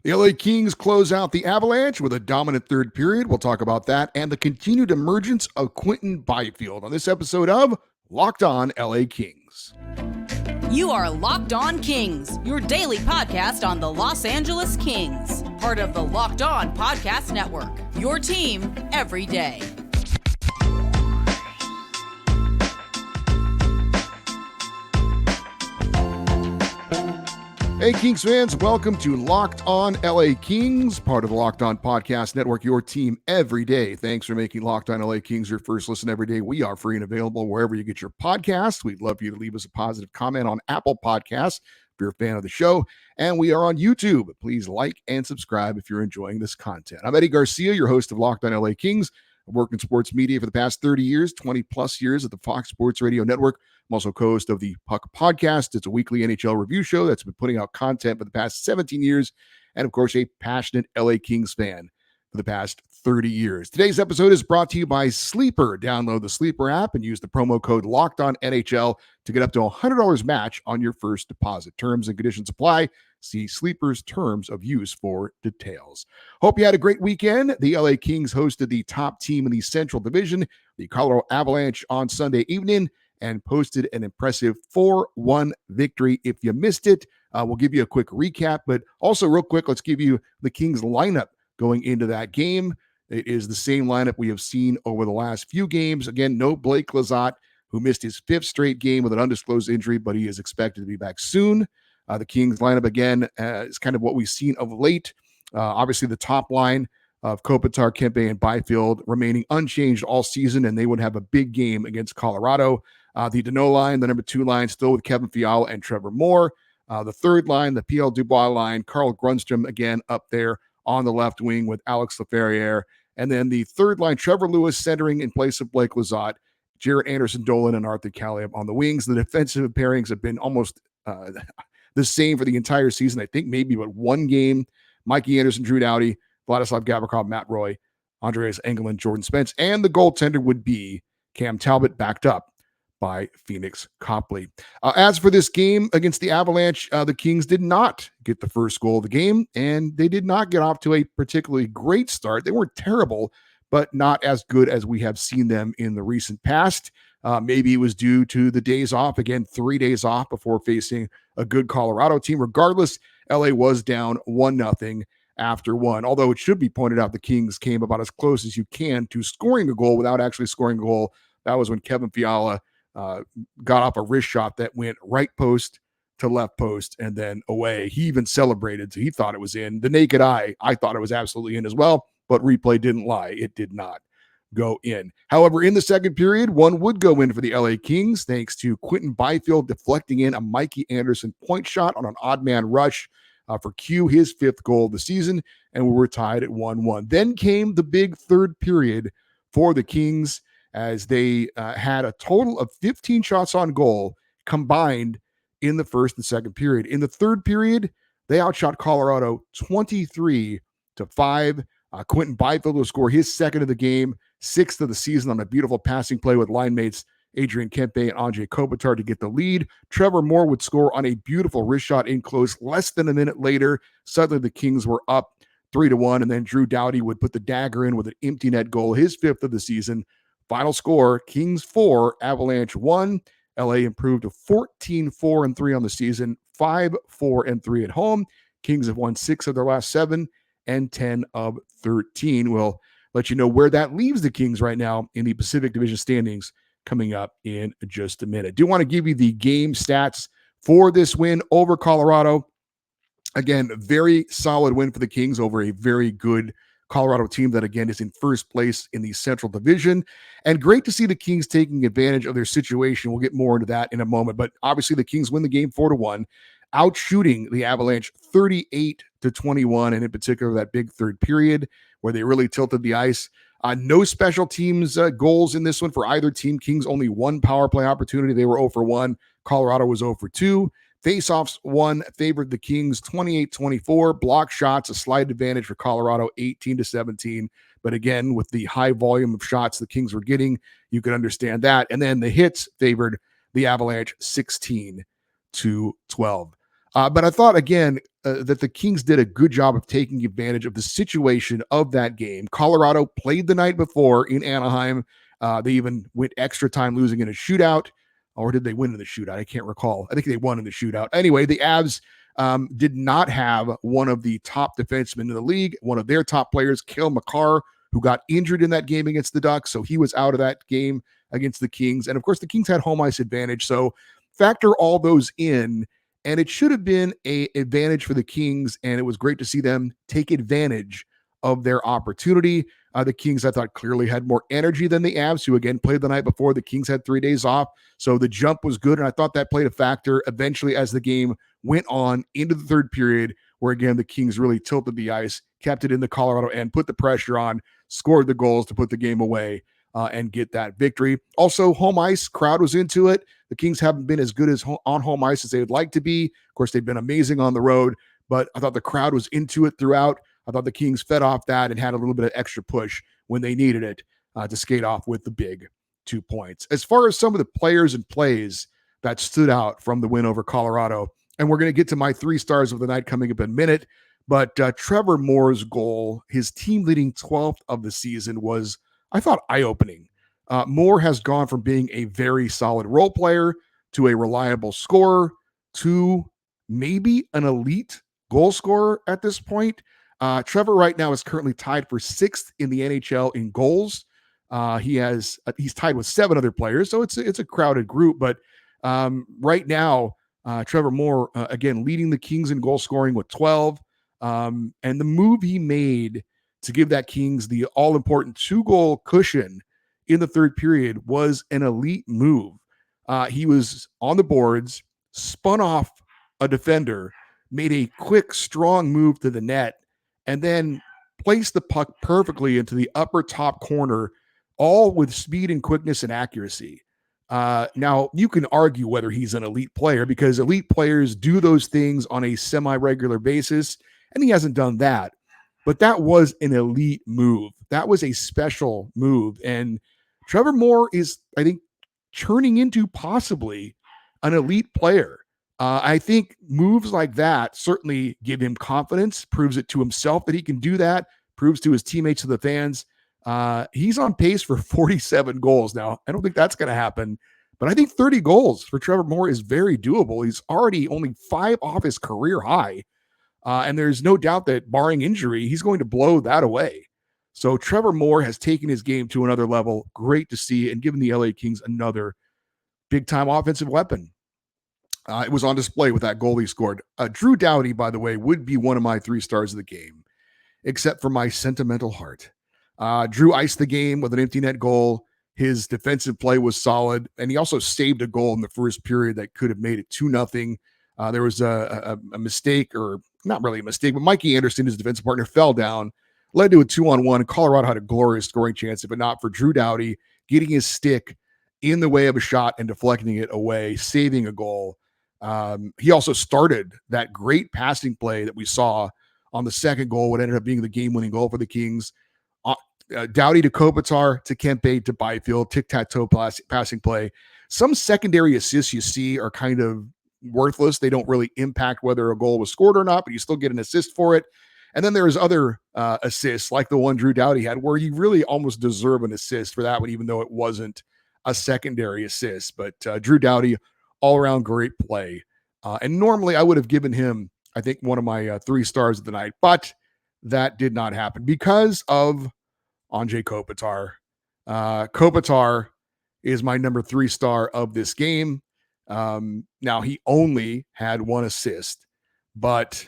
The LA Kings close out the Avalanche with a dominant third period. We'll talk about that and the continued emergence of Quinton Byfield on this episode of Locked On LA Kings. You are Locked On Kings, your daily podcast on the Los Angeles Kings, part of the Locked On Podcast Network, your team every day. Hey, Kings fans, welcome to Locked On LA Kings, part of the Locked On Podcast Network, your team every day. Thanks for making Locked On LA Kings your first listen every day. We are free and available wherever you get your podcasts. We'd love for you to leave us a positive comment on Apple Podcasts if you're a fan of the show. And we are on YouTube. Please like and subscribe if you're enjoying this content. I'm Eddie Garcia, your host of Locked On LA Kings. I've worked in sports media for the past 30 years, 20 plus years at the Fox Sports Radio Network. I'm also co-host of the Puck Podcast. It's a weekly NHL review show that's been putting out content for the past 17 years. And of course, a passionate LA Kings fan for the past 30 years. Today's episode is brought to you by Sleeper. Download the Sleeper app and use the promo code LOCKEDONNHL to get up to $100 match on your first deposit. Terms and conditions apply. See Sleeper's terms of use for details. Hope you had a great weekend. The LA Kings hosted the top team in the Central Division, the Colorado Avalanche, on Sunday evening, and posted an impressive 4-1 victory. If you missed it, we'll give you a quick recap, but also real quick, let's give you the Kings lineup going into that game. It is the same lineup we have seen over the last few games. Again, no Blake Lizotte, who missed his fifth straight game with an undisclosed injury, but he is expected to be back soon. The Kings lineup, again, is kind of what we've seen of late. Obviously, the top line of Kopitar, Kempe, and Byfield remaining unchanged all season, and they would have a big game against Colorado. The Danault line, the number 2 line, still with Kevin Fiala and Trevor Moore. The third line, the PL Dubois line, Carl Grundstrom, again, up there on the left wing with Alex Laferriere. And then the third line, Trevor Lewis centering in place of Blake Lizotte, Jarrett Anderson-Dolan, and Arthur Kaliyev on the wings. The defensive pairings have been almost the same for the entire season. I think maybe but one game. Mikey Anderson, Drew Doughty, Vladislav Gavrikov, Matt Roy, Andreas Engelland, Jordan Spence, and the goaltender would be Cam Talbot, backed up by Phoenix Copley. As for this game against the Avalanche, the Kings did not get the first goal of the game, and they did not get off to a particularly great start. They weren't terrible, but not as good as we have seen them in the recent past. Maybe it was due to the days off. Again, 3 days off before facing a good Colorado team. Regardless, LA was down 1-0 after one. Although it should be pointed out, the Kings came about as close as you can to scoring a goal without actually scoring a goal. That was when Kevin Fiala got off a wrist shot that went right post to left post and then away. He even celebrated, so he thought it was in. The naked eye, I thought it was absolutely in as well, but replay didn't lie. It did not go in. However, in the second period, one would go in for the LA Kings thanks to Quinton Byfield deflecting in a Mikey Anderson point shot on an odd man rush for Q, his 5th goal of the season, and we were tied at 1-1. Then came the big third period for the Kings as they had a total of 15 shots on goal combined in the first and second period. In the third period, they outshot Colorado 23-5. Quinton Byfield will score his 2nd of the game, 6th of the season on a beautiful passing play with line mates Adrian Kempe and Andrei Kopitar to get the lead. Trevor Moore would score on a beautiful wrist shot in close less than a minute later. Suddenly the Kings were up 3-1, and then Drew Doughty would put the dagger in with an empty net goal, his 5th of the season. Final score, Kings 4, Avalanche 1. LA improved to 14-4-3 on the season, 5-4-3 at home. Kings have won 6 of their last 7 and 10 of 13. We'll let you know where that leaves the Kings right now in the Pacific Division standings coming up in just a minute. Do want to give you the game stats for this win over Colorado. Again, very solid win for the Kings over a very good Colorado team that, again, is in first place in the Central Division. And great to see the Kings taking advantage of their situation. We'll get more into that in a moment. But obviously, the Kings win the game 4-1, outshooting the Avalanche 38-21, and in particular, that big third period where they really tilted the ice. No special teams goals in this one for either team. Kings only 1 power play opportunity. They were 0-for-1. Colorado was 0-for-2. Faceoffs 1 favored the Kings 28-24. Block shots, a slight advantage for Colorado 18-17. But again, with the high volume of shots the Kings were getting, you could understand that. And then the hits favored the Avalanche 16-12. But I thought, again, that the Kings did a good job of taking advantage of the situation of that game. Colorado played the night before in Anaheim. They even went extra time losing in a shootout. Or did they win in the shootout? I can't recall. I think they won in the shootout. Anyway, the Avs did not have one of the top defensemen in the league, one of their top players, Cale Makar, who got injured in that game against the Ducks. So he was out of that game against the Kings. And of course, the Kings had home ice advantage. So factor all those in, and it should have been an advantage for the Kings. And it was great to see them take advantage of their opportunity. The Kings, I thought, clearly had more energy than the Avs, who again played the night before. The Kings had 3 days off. So the jump was good. And I thought that played a factor eventually as the game went on into the third period, where again, the Kings really tilted the ice, kept it in the Colorado end, put the pressure on, scored the goals to put the game away and get that victory. Also, home ice, crowd was into it. The Kings haven't been as good as on home ice as they would like to be. Of course, they've been amazing on the road, but I thought the crowd was into it throughout. I thought the Kings fed off that and had a little bit of extra push when they needed it to skate off with the big 2 points. As far as some of the players and plays that stood out from the win over Colorado, and we're going to get to my 3 stars of the night coming up in a minute, but Trevor Moore's goal, his team-leading 12th of the season, was, I thought, eye-opening. Moore has gone from being a very solid role player to a reliable scorer to maybe an elite goal scorer at this point. Trevor right now is currently tied for 6th in the NHL in goals. He's tied with 7 other players, so it's a crowded group. But right now, Trevor Moore again leading the Kings in goal scoring with 12. And the move he made to give that Kings the all-important 2-goal cushion in the third period was an elite move. He was on the boards, spun off a defender, made a quick, strong move to the net, and then placed the puck perfectly into the upper top corner, all with speed and quickness and accuracy. Now, you can argue whether he's an elite player, because elite players do those things on a semi-regular basis, and he hasn't done that. But that was an elite move. That was a special move. And Trevor Moore is, I think, turning into possibly an elite player. I think moves like that certainly give him confidence, proves it to himself that he can do that, proves to his teammates and the fans. He's on pace for 47 goals. Now, I don't think that's going to happen, but I think 30 goals for Trevor Moore is very doable. He's already only 5 off his career high. And there's no doubt that barring injury, he's going to blow that away. So Trevor Moore has taken his game to another level. Great to see, and given the LA Kings another big-time offensive weapon. It was on display with that goal he scored. Drew Doughty, by the way, would be one of my 3 stars of the game, except for my sentimental heart. Drew iced the game with an empty net goal. His defensive play was solid, and he also saved a goal in the first period that could have made it 2-0. There was a mistake, or not really a mistake, but Mikey Anderson, his defensive partner, fell down, led to a 2-on-1. Colorado had a glorious scoring chance, if not for Drew Doughty getting his stick in the way of a shot and deflecting it away, saving a goal. He also started that great passing play that we saw on the second goal, what ended up being the game-winning goal for the Kings. Doughty to Kopitar to Kempe to Byfield, tic-tac-toe passing play. Some secondary assists you see are kind of worthless. They don't really impact whether a goal was scored or not, but you still get an assist for it. And then there's other assists, like the one Drew Doughty had, where you really almost deserve an assist for that one, even though it wasn't a secondary assist. But Drew Doughty, all-around great play. And normally I would have given him, I think, one of my 3 stars of the night, but that did not happen because of Anze Kopitar. Kopitar is my number 3 star of this game. Now, he only had 1 assist, but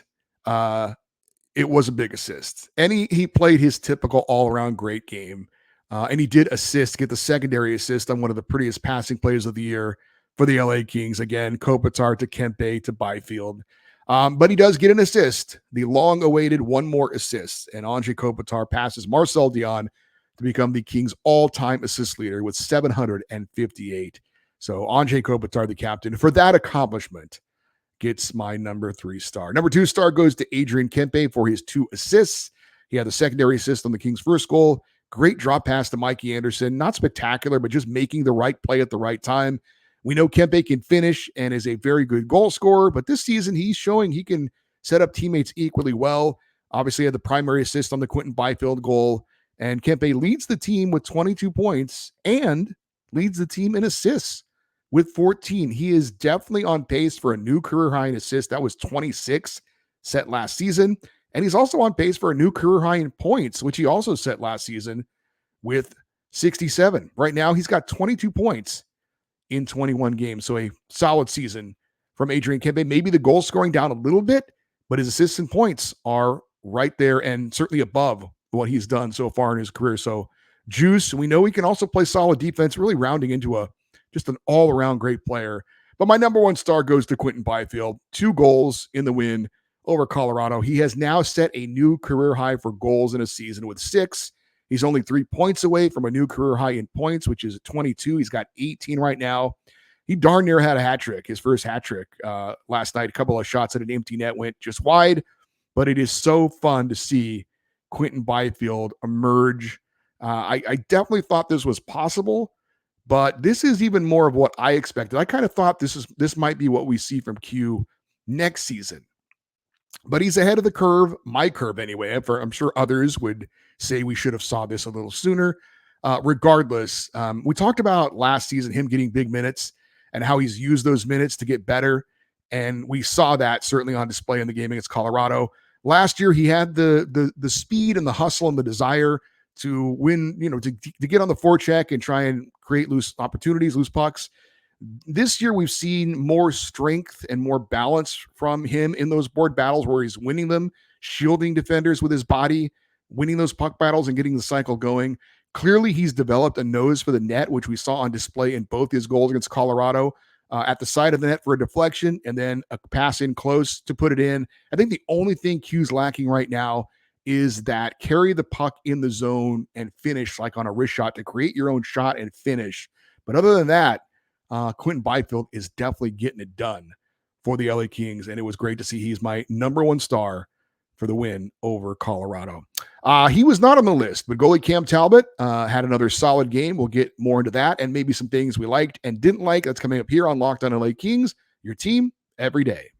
it was a big assist. And he played his typical all-around great game. And he did get the secondary assist on one of the prettiest passing plays of the year for the LA Kings. Again, Kopitar to Kempe to Byfield. But he does get an assist, the long-awaited 1 more assist. And Anze Kopitar passes Marcel Dion to become the Kings' all-time assist leader with 758. So Anze Kopitar, the captain, for that accomplishment, gets my number 3 star. Number 2 star goes to Adrian Kempe for his 2 assists. He had the secondary assist on the Kings' first goal. Great drop pass to Mikey Anderson. Not spectacular, but just making the right play at the right time. We know Kempe can finish and is a very good goal scorer, but this season he's showing he can set up teammates equally well. Obviously, had the primary assist on the Quinton Byfield goal, and Kempe leads the team with 22 points and leads the team in assists with 14. He is definitely on pace for a new career high in assists. That was 26 set last season. And he's also on pace for a new career high in points, which he also set last season with 67. Right now, he's got 22 points in 21 games. So a solid season from Adrian Kempe. Maybe the goal scoring down a little bit, but his assists and points are right there and certainly above what he's done so far in his career. So juice, we know he can also play solid defense, really rounding into just an all-around great player. But my number one star goes to Quinton Byfield. 2 goals in the win over Colorado. He has now set a new career high for goals in a season with 6. He's only 3 points away from a new career high in points, which is 22. He's got 18 right now. He darn near had a hat trick, his first hat trick last night. A couple of shots at an empty net went just wide, but it is so fun to see Quinton Byfield emerge. I definitely thought this was possible, but this is even more of what I expected. I kind of thought this might be what we see from Q next season. But he's ahead of the curve, my curve anyway. I'm sure others would say we should have saw this a little sooner. Regardless, we talked about last season, him getting big minutes and how he's used those minutes to get better. And we saw that certainly on display in the game against Colorado. Last year, he had the speed and the hustle and the desire to win, to get on the forecheck and try and create loose opportunities, loose pucks. This year, we've seen more strength and more balance from him in those board battles where he's winning them, shielding defenders with his body, winning those puck battles and getting the cycle going. Clearly, he's developed a nose for the net, which we saw on display in both his goals against Colorado, at the side of the net for a deflection and then a pass in close to put it in. I think the only thing Q's lacking right now is that carry the puck in the zone and finish like on a wrist shot to create your own shot and finish. But other than that, Quinton Byfield is definitely getting it done for the LA Kings, and it was great to see he's my number one star for the win over Colorado. He was not on the list, but goalie Cam Talbot had another solid game. We'll get more into that and maybe some things we liked and didn't like. That's coming up here on Locked On LA Kings, your team every day.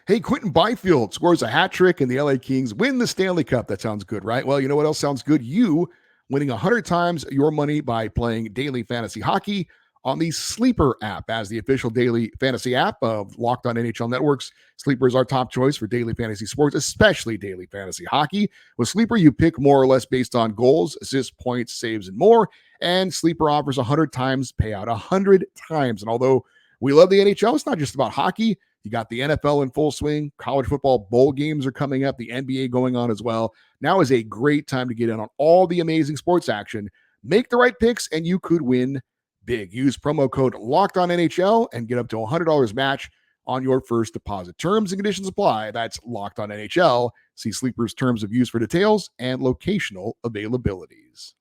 Hey, Quinton Byfield scores a hat trick and the LA Kings win the Stanley Cup. That sounds good, right? Well, you know what else sounds good? You winning 100 times your money by playing daily fantasy hockey on the Sleeper app. As the official daily fantasy app of Locked On NHL Networks, Sleeper is our top choice for daily fantasy sports, especially daily fantasy hockey. With Sleeper, you pick more or less based on goals, assists, points, saves, and more. And Sleeper offers 100 times payout, 100 times. And although we love the NHL, it's not just about hockey. You got the NFL in full swing. College football bowl games are coming up. The NBA going on as well. Now is a great time to get in on all the amazing sports action. Make the right picks, and you could win big. Use promo code LOCKEDONNHL and get up to $100 match on your first deposit. Terms and conditions apply. That's Locked On NHL. See Sleeper's terms of use for details and locational availabilities.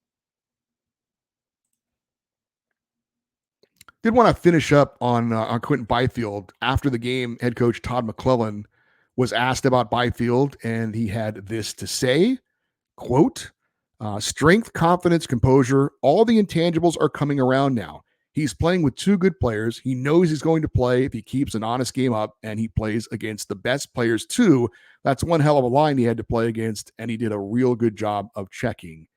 Did want to finish up on Quinton Byfield. After the game, head coach Todd McLellan was asked about Byfield, and he had this to say, quote, strength, confidence, composure, all the intangibles are coming around now. He's playing with 2 good players. He knows he's going to play if he keeps an honest game up, and he plays against the best players too. That's one hell of a line he had to play against, and he did a real good job of checking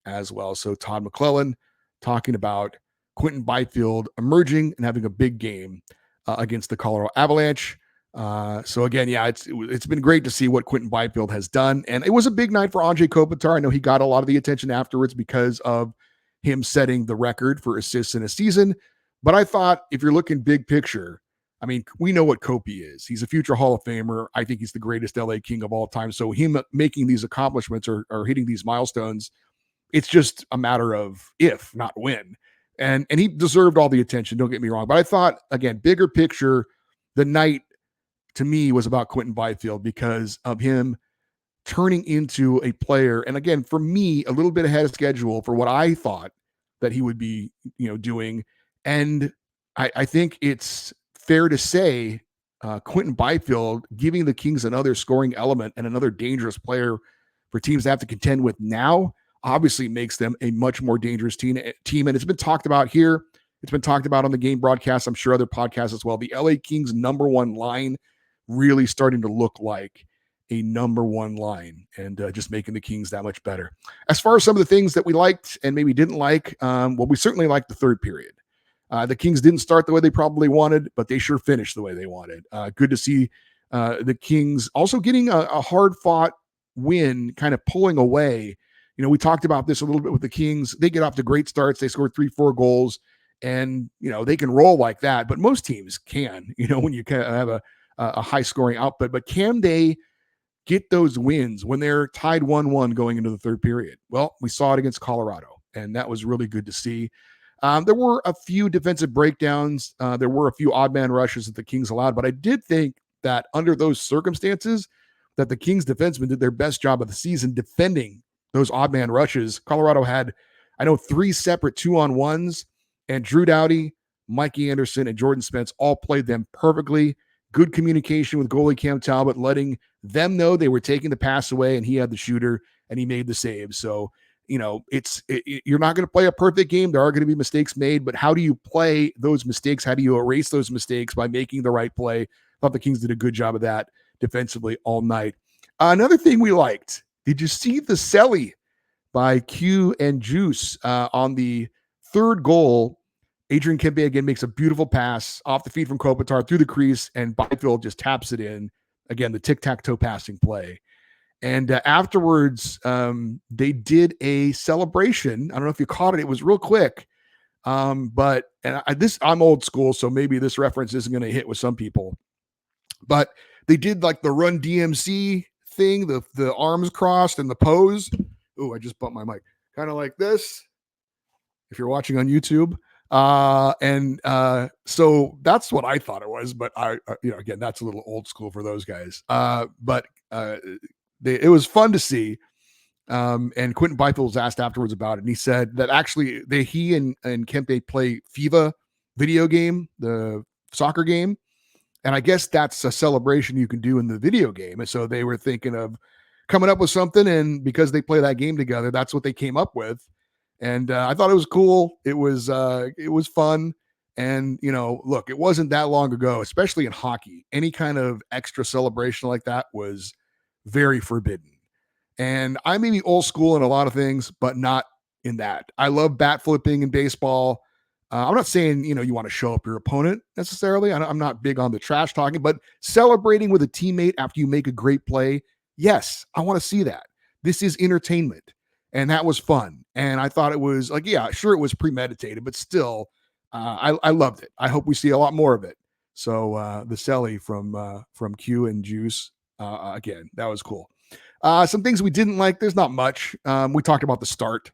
as well. So Todd McLellan talking about Quinton Byfield emerging and having a big game against the Colorado Avalanche. So again, yeah, it's been great to see what Quinton Byfield has done. And it was a big night for Anze Kopitar. I know he got a lot of the attention afterwards because of him setting the record for assists in a season. But I thought if you're looking big picture, I mean, we know what Kopi is. He's a future Hall of Famer. I think he's the greatest LA King of all time. So him making these accomplishments or hitting these milestones, it's just a matter of if, not when. And he deserved all the attention, don't get me wrong. But I thought, again, bigger picture, the night to me was about Quinton Byfield because of him turning into a player. And again, for me, a little bit ahead of schedule for what I thought that he would be, doing. And I think it's fair to say Quinton Byfield giving the Kings another scoring element and another dangerous player for teams to have to contend with now. obviously makes them a much more dangerous team. And it's been talked about here. It's been talked about on the game broadcast. I'm sure other podcasts as well. The LA Kings number one line really starting to look like a number one line, and just making the Kings that much better. As far as some of the things that we liked and maybe didn't like, well, we certainly liked the third period. The Kings didn't start the way they probably wanted, but they sure finished the way they wanted. Good to see the Kings also getting a hard-fought win, kind of pulling away. You know, we talked about this a little bit with the Kings. They get off to great starts. They scored 3-4 goals, and, you know, they can roll like that. But most teams can, you know, when you kind of have a high-scoring output. But can they get those wins when they're tied 1-1 going into the third period? Well, we saw it against Colorado, and that was really good to see. There were a few defensive breakdowns. There were a few odd man rushes that the Kings allowed, but I did think that under those circumstances that the Kings defensemen did their best job of the season defending those odd man rushes. Colorado had, I know, 3 separate 2-on-1s, and Drew Doughty, Mikey Anderson, and Jordan Spence all played them perfectly. Good communication with goalie Cam Talbot, letting them know they were taking the pass away, and he had the shooter, and he made the save. So, you know, you're not going to play a perfect game. There are going to be mistakes made, but how do you play those mistakes? How do you erase those mistakes? By making the right play. I thought the Kings did a good job of that defensively all night. Another thing we liked, did you see the celly by Q and Juice on the third goal? Adrian Kempe again makes a beautiful pass off the feed from Kopitar through the crease, and Byfield just taps it in. Again, the tic-tac-toe passing play. And afterwards, they did a celebration. I don't know if you caught it. It was real quick. I'm old school, so maybe this reference isn't going to hit with some people. But they did like the Run DMC thing, the arms crossed and the pose. Oh, I just bumped my mic. Kind of like this, if you're watching on YouTube. So that's what I thought it was, but again, that's a little old school for those guys. It was fun to see. And Quinton Byfield was asked afterwards about it, and he said that actually he and Kempe play FIFA video game, the soccer game. And I guess that's a celebration you can do in the video game. And so they were thinking of coming up with something, and because they play that game together, that's what they came up with. And I thought it was cool. It was fun. And, you know, look, it wasn't that long ago, especially in hockey, any kind of extra celebration like that was very forbidden. And I may be old school in a lot of things, but not in that. I love bat flipping in baseball. I'm not saying, you know, you want to show up your opponent necessarily. I'm not big on the trash talking, but celebrating with a teammate after you make a great play. Yes, I want to see that. This is entertainment. And that was fun. And I thought it was like, yeah, sure, it was premeditated, but still, I loved it. I hope we see a lot more of it. So the celly from Q and Juice, again, that was cool. Some things we didn't like, there's not much. We talked about the start.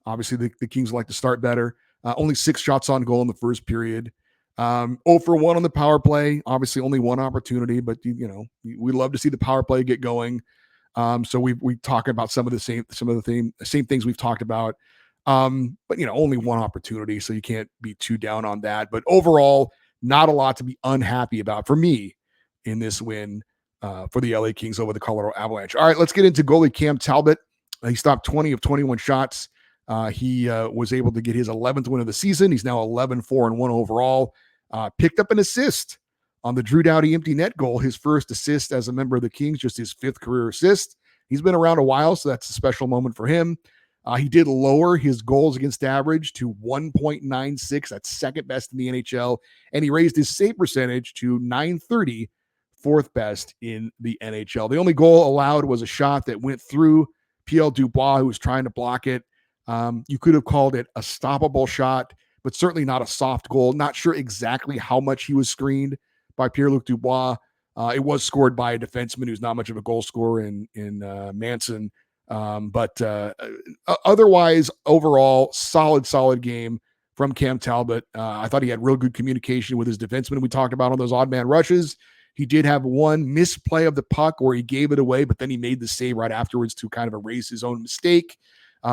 Obviously, the Kings like to start better. Only 6 shots on goal in the first period. 0 for 1 on the power play. Obviously, only 1 opportunity, but you know, we love to see the power play get going. So we talk about some of the same things we've talked about. But you know, only 1 opportunity, so you can't be too down on that. But overall, not a lot to be unhappy about for me in this win for the LA Kings over the Colorado Avalanche. All right, let's get into goalie Cam Talbot. He stopped 20 of 21 shots. He was able to get his 11th win of the season. He's now 11-4-1 overall. Picked up an assist on the Drew Doughty empty net goal, his first assist as a member of the Kings, just his 5th career assist. He's been around a while, so that's a special moment for him. He did lower his goals against average to 1.96. That's second best in the NHL. And he raised his save percentage to .930, 4th best in the NHL. The only goal allowed was a shot that went through P.L. Dubois, who was trying to block it. You could have called it a stoppable shot, but certainly not a soft goal. Not sure exactly how much he was screened by Pierre-Luc Dubois. It was scored by a defenseman who's not much of a goal scorer in Manson. But otherwise, overall, solid game from Cam Talbot. I thought he had real good communication with his defenseman we talked about on those odd man rushes. He did have 1 misplay of the puck where he gave it away, but then he made the save right afterwards to kind of erase his own mistake.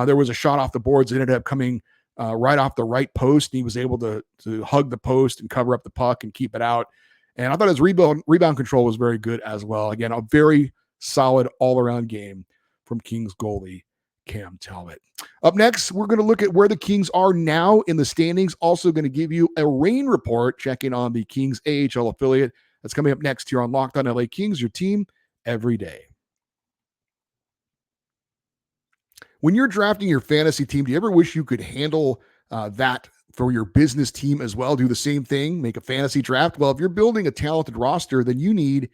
There was a shot off the boards that ended up coming right off the right post, and he was able to hug the post and cover up the puck and keep it out. And I thought his rebound control was very good as well. Again, a very solid all-around game from Kings goalie Cam Talbot. Up next, we're going to look at where the Kings are now in the standings. Also going to give you a rain report, checking on the Kings AHL affiliate. That's coming up next here on Locked On LA Kings, your team every day. When you're drafting your fantasy team, do you ever wish you could handle that for your business team as well? Do the same thing, make a fantasy draft? Well, if you're building a talented roster, then you need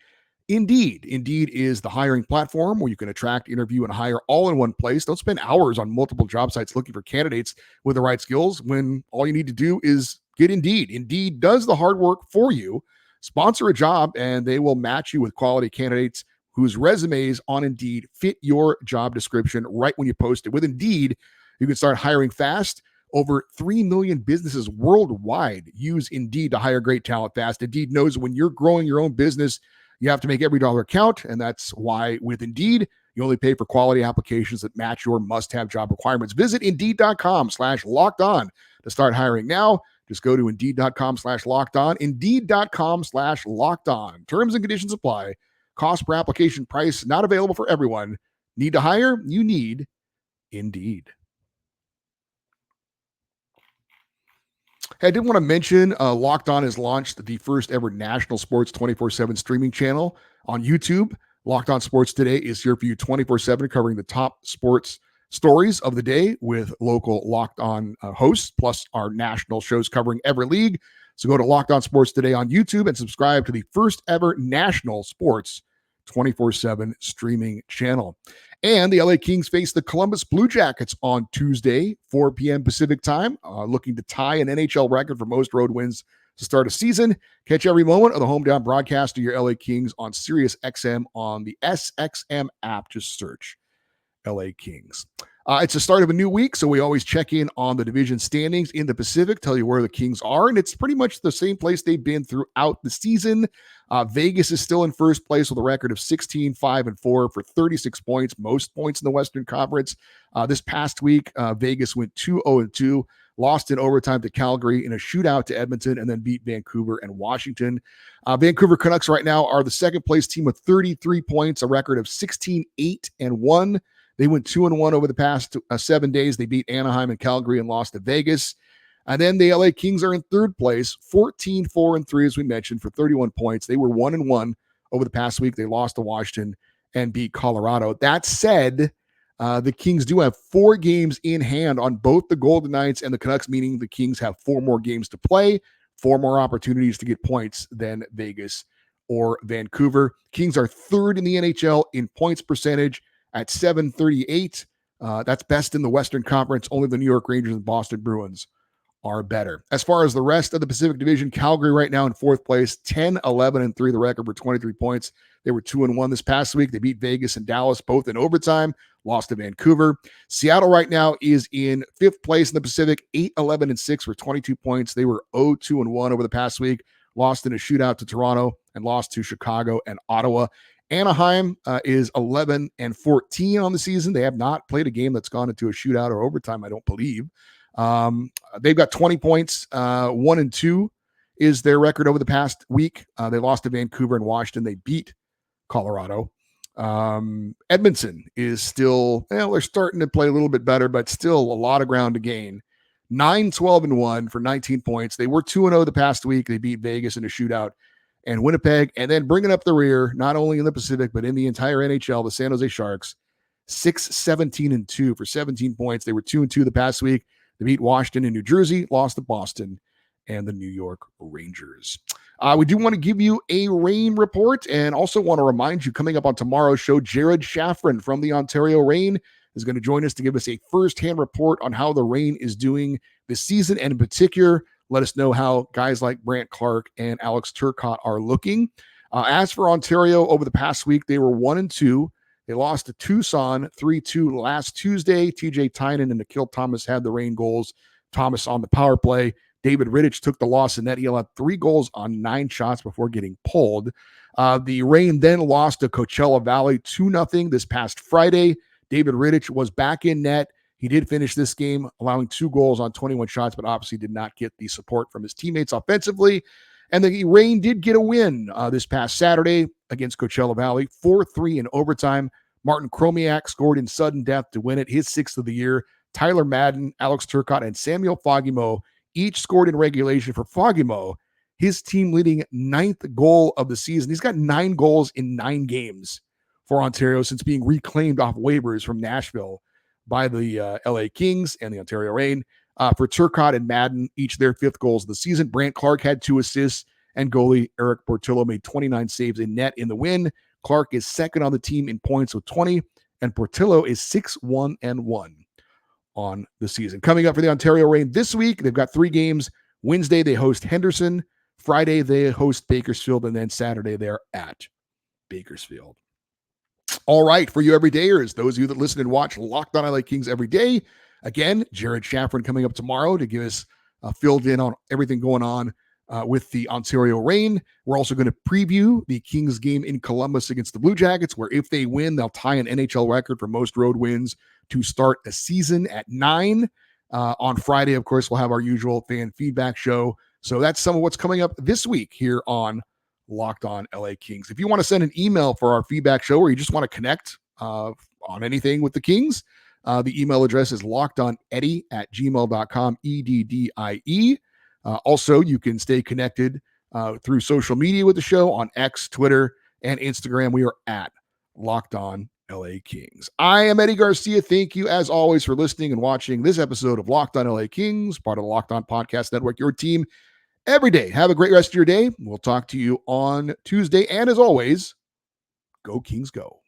Indeed. Indeed is the hiring platform where you can attract, interview, and hire all in one place. Don't spend hours on multiple job sites looking for candidates with the right skills when all you need to do is get Indeed. Indeed does the hard work for you. Sponsor a job, and they will match you with quality candidates whose resumes on Indeed fit your job description right when you post it. With Indeed, you can start hiring fast. Over 3 million businesses worldwide use Indeed to hire great talent fast. Indeed knows when you're growing your own business, you have to make every dollar count, and that's why with Indeed, you only pay for quality applications that match your must-have job requirements. Visit Indeed.com/lockedon to start hiring now. Just go to Indeed.com/lockedon, Indeed.com/lockedon. Terms and conditions apply. Cost per application price not available for everyone. Need to hire? You need Indeed. Hey, I did want to mention Locked On has launched the first ever national sports 24/7 streaming channel on YouTube. Locked On Sports Today is here for you 24/7, covering the top sports stories of the day with local Locked On hosts, plus our national shows covering every league. So go to Locked On Sports Today on YouTube and subscribe to the first ever national sports 24/7 streaming channel. And the LA Kings face the Columbus Blue Jackets on Tuesday, 4 p.m. Pacific time, looking to tie an NHL record for most road wins to start a season. Catch every moment of the hometown broadcast of your LA Kings on Sirius XM on the SXM app. Just search LA Kings. It's the start of a new week, so we always check in on the division standings in the Pacific, tell you where the Kings are, and it's pretty much the same place they've been throughout the season. Vegas is still in first place with a record of 16-5-4 for 36 points, most points in the Western Conference. This past week, Vegas went 2-0-2, lost in overtime to Calgary in a shootout to Edmonton, and then beat Vancouver and Washington. Vancouver Canucks right now are the second place team with 33 points, a record of 16-8-1. They went 2-1 over the past 7 days. They beat Anaheim and Calgary and lost to Vegas. And then the LA Kings are in third place, 14-4-3, as we mentioned, for 31 points. They were 1-1 over the past week. They lost to Washington and beat Colorado. That said, the Kings do have 4 games in hand on both the Golden Knights and the Canucks, meaning the Kings have 4 more games to play, 4 more opportunities to get points than Vegas or Vancouver. Kings are third in the NHL in points percentage at .738. That's best in the Western Conference. Only the New York Rangers and Boston Bruins are better. As far as the rest of the Pacific Division, Calgary right now in fourth place, 10-11-3, the record for 23 points. They were 2-1 this past week. They beat Vegas and Dallas both in overtime, lost to Vancouver. Seattle right now is in fifth place in the Pacific, 8-11-6 for 22 points. They were 0-2-1 over the past week, lost in a shootout to Toronto and lost to Chicago and Ottawa. Anaheim is 11-14 on the season. They have not played a game that's gone into a shootout or overtime, I don't believe. They've got 20 points. 1-2 is their record over the past week. They lost to Vancouver and Washington. They beat Colorado. Edmonton is still, they're starting to play a little bit better, but still a lot of ground to gain. 9-12-1 for 19 points. They were 2-0 the past week. They beat Vegas in a shootout and Winnipeg, and then bringing up the rear, not only in the Pacific, but in the entire NHL, the San Jose Sharks, 6-17-2 for 17 points. They were 2-2 the past week. They beat Washington and New Jersey, lost to Boston and the New York Rangers. We do want to give you a rain report and also want to remind you, coming up on tomorrow's show, Jared Shafran from the Ontario Reign is going to join us to give us a firsthand report on how the Reign is doing this season, and in particular, let us know how guys like Brant Clark and Alex Turcotte are looking. As for Ontario, over the past week, they were 1-2. They lost to Tucson 3-2 last Tuesday. TJ Tynan and Nikhil Thomas had the Reign goals. Thomas on the power play. David Rittich took the loss in net. He allowed 3 goals on 9 shots before getting pulled. The Reign then lost to Coachella Valley 2-0 this past Friday. David Rittich was back in net. He did finish this game allowing 2 goals on 21 shots, but obviously did not get the support from his teammates offensively. And the Reign did get a win this past Saturday against Coachella Valley, 4-3 in overtime. Martin Chromiak scored in sudden death to win it, his 6th of the year. Tyler Madden, Alex Turcotte, and Samuel Fagemo each scored in regulation. For Fagemo, his team leading 9th goal of the season. He's got 9 goals in 9 games for Ontario since being reclaimed off waivers from Nashville by the LA Kings and the Ontario Reign. For Turcotte and Madden, each their 5th goals of the season. Brant Clark had 2 assists, and goalie Eric Portillo made 29 saves in net in the win. Clark is second on the team in points with 20, and Portillo is 6-1-1 on the season. Coming up for the Ontario Reign this week, they've got 3 games. Wednesday, they host Henderson. Friday, they host Bakersfield, and then Saturday, they're at Bakersfield. All right, for you everydayers, those of you that listen and watch Locked On LA Kings every day, again, Jared Shaffron coming up tomorrow to give us filled in on everything going on with the Ontario Reign. We're also going to preview the Kings game in Columbus against the Blue Jackets, where if they win, they'll tie an NHL record for most road wins to start a season at 9. On Friday, of course, we'll have our usual fan feedback show. So that's some of what's coming up this week here on Locked On LA Kings. If you want to send an email for our feedback show, or you just want to connect on anything with the Kings, the email address is lockedoneddie@gmail.com, EDDIE. Also, you can stay connected through social media with the show on X, Twitter, and Instagram. We are at Locked On LA Kings. I am Eddie Garcia. Thank you, as always, for listening and watching this episode of Locked On LA Kings, part of the Locked On Podcast Network, your team every day. Have a great rest of your day. We'll talk to you on Tuesday. And as always, go Kings go.